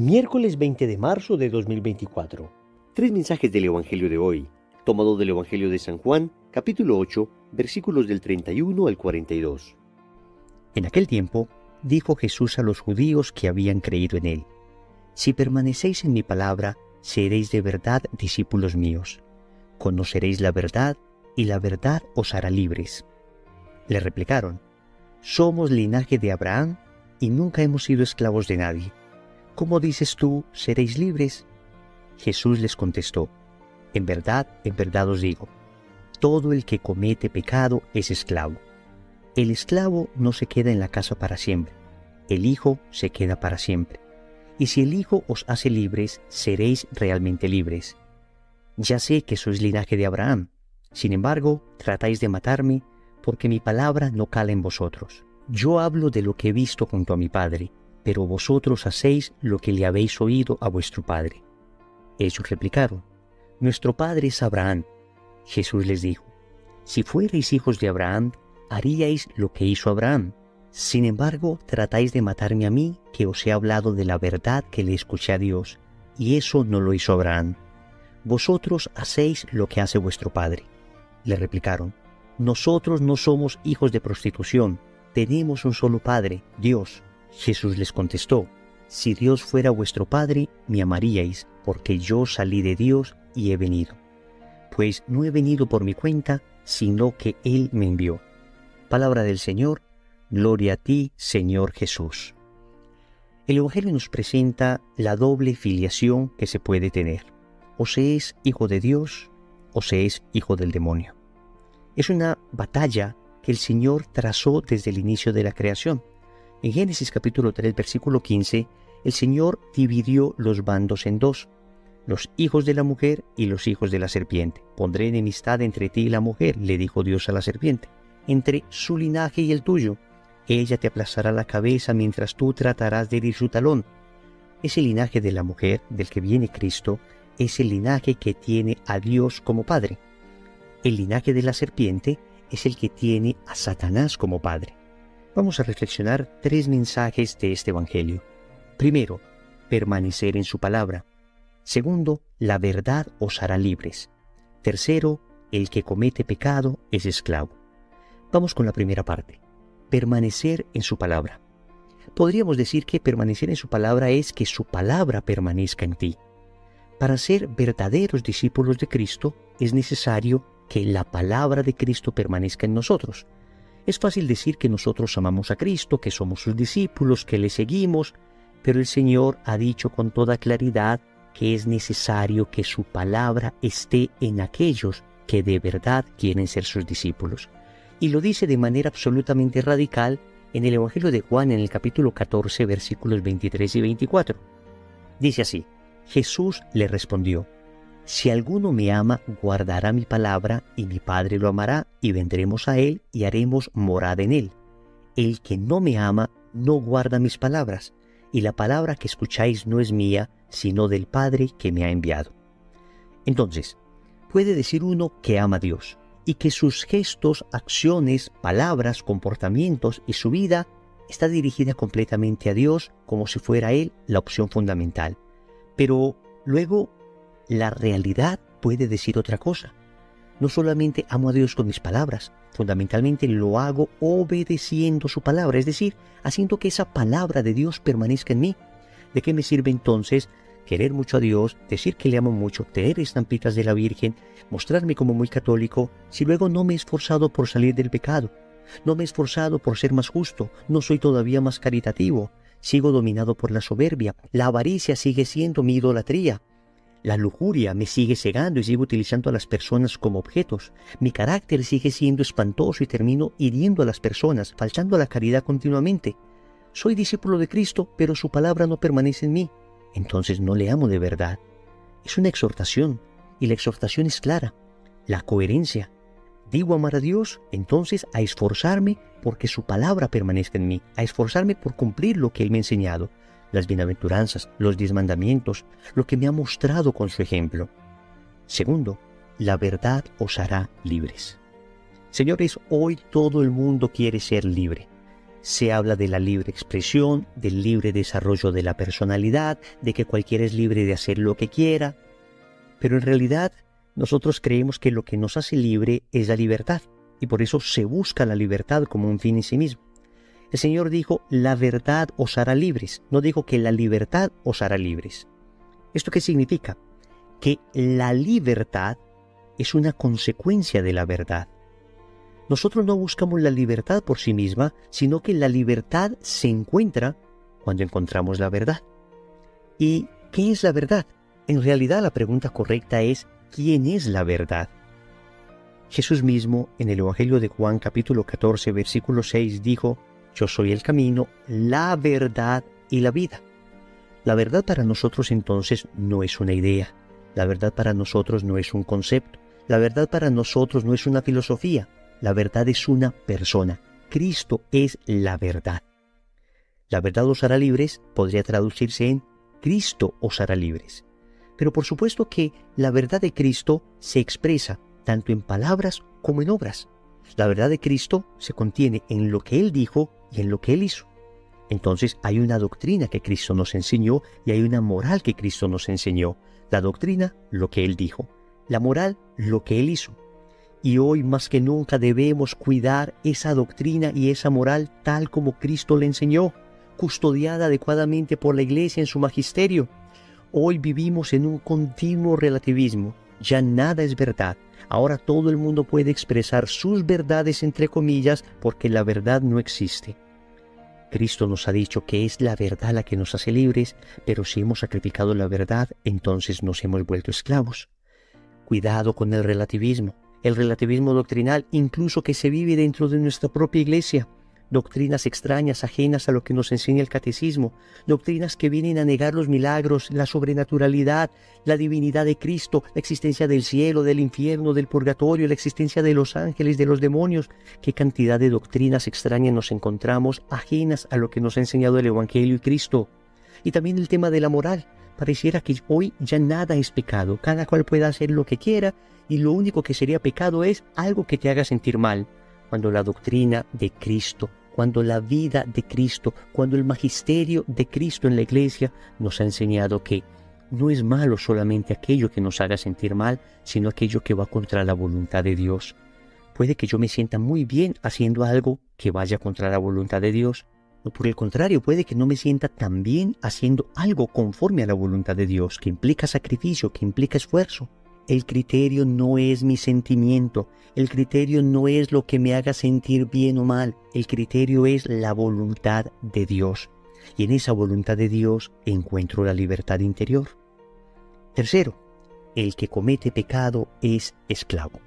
Miércoles 20 de marzo de 2024. Tres mensajes del Evangelio de hoy, tomado del Evangelio de San Juan, capítulo 8, versículos del 31 al 42. En aquel tiempo, dijo Jesús a los judíos que habían creído en él: Si permanecéis en mi palabra, seréis de verdad discípulos míos. Conoceréis la verdad, y la verdad os hará libres. Le replicaron: Somos linaje de Abraham, y nunca hemos sido esclavos de nadie. ¿Cómo dices tú, seréis libres? Jesús les contestó: en verdad os digo, todo el que comete pecado es esclavo. El esclavo no se queda en la casa para siempre, el Hijo se queda para siempre. Y si el Hijo os hace libres, seréis realmente libres. Ya sé que sois linaje de Abraham, sin embargo, tratáis de matarme, porque mi palabra no cala en vosotros. Yo hablo de lo que he visto junto a mi Padre, pero vosotros hacéis lo que le habéis oído a vuestro padre. Ellos replicaron: Nuestro padre es Abraham. Jesús les dijo: Si fuerais hijos de Abraham, haríais lo que hizo Abraham. Sin embargo, tratáis de matarme a mí, que os he hablado de la verdad que le escuché a Dios, y eso no lo hizo Abraham. Vosotros hacéis lo que hace vuestro padre. Le replicaron: Nosotros no somos hijos de prostitución, tenemos un solo Padre, Dios. Jesús les contestó: Si Dios fuera vuestro Padre, me amaríais, porque yo salí de Dios y he venido. Pues no he venido por mi cuenta, sino que Él me envió. Palabra del Señor, gloria a ti, Señor Jesús. El Evangelio nos presenta la doble filiación que se puede tener. O se es hijo de Dios, o se es hijo del demonio. Es una batalla que el Señor trazó desde el inicio de la creación. En Génesis capítulo 3, versículo 15, el Señor dividió los bandos en dos: los hijos de la mujer y los hijos de la serpiente. Pondré enemistad entre ti y la mujer, le dijo Dios a la serpiente, entre su linaje y el tuyo. Ella te aplastará la cabeza mientras tú tratarás de herir su talón. Ese linaje de la mujer, del que viene Cristo, es el linaje que tiene a Dios como Padre. El linaje de la serpiente es el que tiene a Satanás como padre. Vamos a reflexionar tres mensajes de este Evangelio. Primero, permanecer en su palabra. Segundo, la verdad os hará libres. Tercero, el que comete pecado es esclavo. Vamos con la primera parte. Permanecer en su palabra. Podríamos decir que permanecer en su palabra es que su palabra permanezca en ti. Para ser verdaderos discípulos de Cristo es necesario que la palabra de Cristo permanezca en nosotros. Es fácil decir que nosotros amamos a Cristo, que somos sus discípulos, que le seguimos, pero el Señor ha dicho con toda claridad que es necesario que su palabra esté en aquellos que de verdad quieren ser sus discípulos. Y lo dice de manera absolutamente radical en el Evangelio de Juan, en el capítulo 14, versículos 23 y 24. Dice así: Jesús le respondió: Si alguno me ama, guardará mi palabra, y mi Padre lo amará, y vendremos a él y haremos morada en él. El que no me ama, no guarda mis palabras, y la palabra que escucháis no es mía, sino del Padre que me ha enviado. Entonces, puede decir uno que ama a Dios, y que sus gestos, acciones, palabras, comportamientos y su vida está dirigida completamente a Dios, como si fuera Él la opción fundamental. Pero luego, la realidad puede decir otra cosa. No solamente amo a Dios con mis palabras, fundamentalmente lo hago obedeciendo su palabra, es decir, haciendo que esa palabra de Dios permanezca en mí. ¿De qué me sirve entonces querer mucho a Dios, decir que le amo mucho, tener estampitas de la Virgen, mostrarme como muy católico, si luego no me he esforzado por salir del pecado? No me he esforzado por ser más justo, no soy todavía más caritativo, sigo dominado por la soberbia, la avaricia sigue siendo mi idolatría. La lujuria me sigue cegando y sigo utilizando a las personas como objetos. Mi carácter sigue siendo espantoso y termino hiriendo a las personas, faltando a la caridad continuamente. Soy discípulo de Cristo, pero su palabra no permanece en mí. Entonces no le amo de verdad. Es una exhortación, y la exhortación es clara. La coherencia. Digo amar a Dios, entonces a esforzarme porque su palabra permanezca en mí, a esforzarme por cumplir lo que Él me ha enseñado. Las bienaventuranzas, los 10 mandamientos, lo que me ha mostrado con su ejemplo. Segundo, la verdad os hará libres. Señores, hoy todo el mundo quiere ser libre. se habla de la libre expresión, del libre desarrollo de la personalidad, de que cualquiera es libre de hacer lo que quiera. Pero en realidad nosotros creemos que lo que nos hace libre es la libertad, y por eso se busca la libertad como un fin en sí mismo. El Señor dijo, la verdad os hará libres, no dijo que la libertad os hará libres. ¿Esto qué significa? Que la libertad es una consecuencia de la verdad. Nosotros no buscamos la libertad por sí misma, sino que la libertad se encuentra cuando encontramos la verdad. ¿Y qué es la verdad? En realidad la pregunta correcta es, ¿quién es la verdad? Jesús mismo, en el Evangelio de Juan capítulo 14, versículo 6, dijo, yo soy el camino, la verdad y la vida. La verdad para nosotros entonces no es una idea. La verdad para nosotros no es un concepto. La verdad para nosotros no es una filosofía. La verdad es una persona. Cristo es la verdad. La verdad os hará libres podría traducirse en Cristo os hará libres. Pero por supuesto que la verdad de Cristo se expresa tanto en palabras como en obras. La verdad de Cristo se contiene en lo que Él dijo y en lo que Él hizo. Entonces hay una doctrina que Cristo nos enseñó y hay una moral que Cristo nos enseñó. La doctrina, lo que Él dijo. La moral, lo que Él hizo. Y hoy más que nunca debemos cuidar esa doctrina y esa moral tal como Cristo le enseñó, custodiada adecuadamente por la Iglesia en su magisterio. Hoy vivimos en un continuo relativismo. Ya nada es verdad. Ahora todo el mundo puede expresar sus verdades entre comillas porque la verdad no existe. Cristo nos ha dicho que es la verdad la que nos hace libres, pero si hemos sacrificado la verdad, entonces nos hemos vuelto esclavos. Cuidado con el relativismo doctrinal, incluso que se vive dentro de nuestra propia iglesia. Doctrinas extrañas, ajenas a lo que nos enseña el catecismo, doctrinas que vienen a negar los milagros, la sobrenaturalidad, la divinidad de Cristo, la existencia del cielo, del infierno, del purgatorio, la existencia de los ángeles, de los demonios. Qué cantidad de doctrinas extrañas nos encontramos, ajenas a lo que nos ha enseñado el Evangelio y Cristo. Y también el tema de la moral. Pareciera que hoy ya nada es pecado, cada cual puede hacer lo que quiera y lo único que sería pecado es algo que te haga sentir mal. Cuando la doctrina de Cristo, cuando la vida de Cristo, cuando el magisterio de Cristo en la iglesia nos ha enseñado que no es malo solamente aquello que nos haga sentir mal, sino aquello que va contra la voluntad de Dios. Puede que yo me sienta muy bien haciendo algo que vaya contra la voluntad de Dios. O por el contrario, puede que no me sienta tan bien haciendo algo conforme a la voluntad de Dios, que implica sacrificio, que implica esfuerzo. El criterio no es mi sentimiento, el criterio no es lo que me haga sentir bien o mal, el criterio es la voluntad de Dios. Y en esa voluntad de Dios encuentro la libertad interior. Tercero, el que comete pecado es esclavo.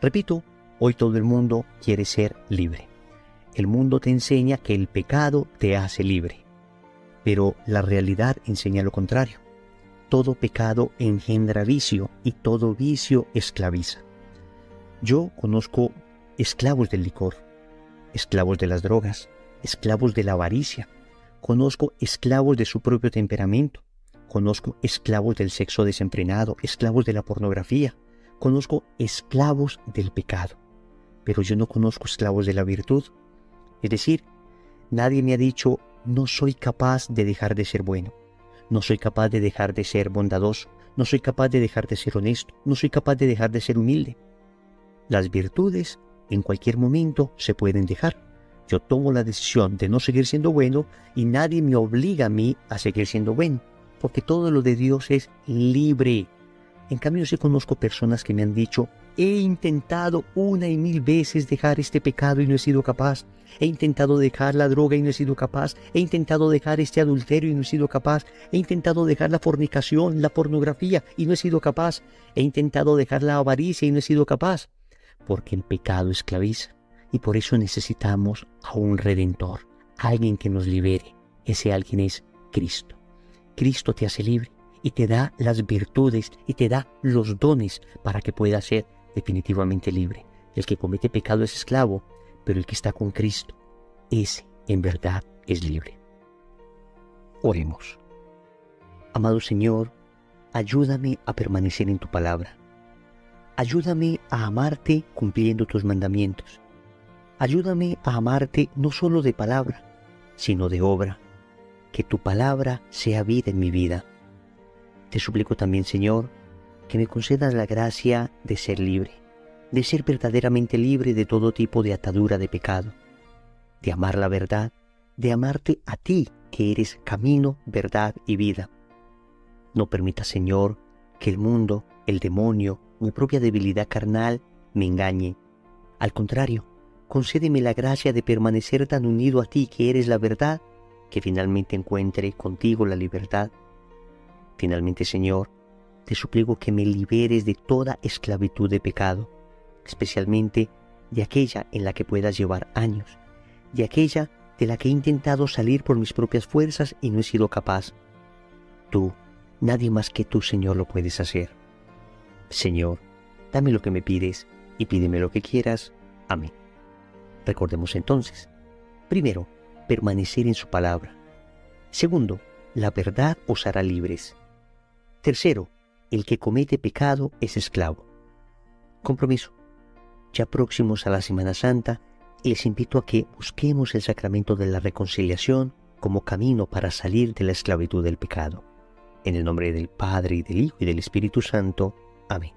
Repito, hoy todo el mundo quiere ser libre. El mundo te enseña que el pecado te hace libre, pero la realidad enseña lo contrario. Todo pecado engendra vicio y todo vicio esclaviza. Yo conozco esclavos del licor, esclavos de las drogas, esclavos de la avaricia, conozco esclavos de su propio temperamento, conozco esclavos del sexo desenfrenado, esclavos de la pornografía, conozco esclavos del pecado, pero yo no conozco esclavos de la virtud. Es decir, nadie me ha dicho, no soy capaz de dejar de ser bueno, no soy capaz de dejar de ser bondadoso, no soy capaz de dejar de ser honesto, no soy capaz de dejar de ser humilde. Las virtudes en cualquier momento se pueden dejar. Yo tomo la decisión de no seguir siendo bueno y nadie me obliga a mí a seguir siendo bueno, porque todo lo de Dios es libre. En cambio, sí conozco personas que me han dicho, he intentado 1 y 1000 veces dejar este pecado y no he sido capaz. He intentado dejar la droga y no he sido capaz. He intentado dejar este adulterio y no he sido capaz. He intentado dejar la fornicación, la pornografía y no he sido capaz. He intentado dejar la avaricia y no he sido capaz. Porque el pecado esclaviza. Y por eso necesitamos a un Redentor, alguien que nos libere. Ese alguien es Cristo. Cristo te hace libre y te da las virtudes y te da los dones para que puedas ser definitivamente libre. El que comete pecado es esclavo, pero el que está con Cristo, ese en verdad es libre. Oremos. Amado Señor, ayúdame a permanecer en tu palabra. Ayúdame a amarte cumpliendo tus mandamientos. Ayúdame a amarte no solo de palabra, sino de obra. Que tu palabra sea vida en mi vida. Te suplico también, Señor, que me concedas la gracia de ser libre, de ser verdaderamente libre de todo tipo de atadura de pecado, de amar la verdad, de amarte a ti, que eres camino, verdad y vida. No permita, Señor, que el mundo, el demonio, mi propia debilidad carnal me engañe. Al contrario, concédeme la gracia de permanecer tan unido a ti, que eres la verdad, que finalmente encuentre contigo la libertad. Finalmente, Señor, te suplico que me liberes de toda esclavitud de pecado, especialmente de aquella en la que puedas llevar años, de aquella de la que he intentado salir por mis propias fuerzas y no he sido capaz. Tú, nadie más que tú, Señor, lo puedes hacer. Señor, dame lo que me pides y pídeme lo que quieras. Amén. Recordemos entonces, primero, permanecer en su palabra. Segundo, la verdad os hará libres. Tercero, el que comete pecado es esclavo. Compromiso. Ya próximos a la Semana Santa, les invito a que busquemos el sacramento de la reconciliación como camino para salir de la esclavitud del pecado. En el nombre del Padre, y del Hijo, y del Espíritu Santo. Amén.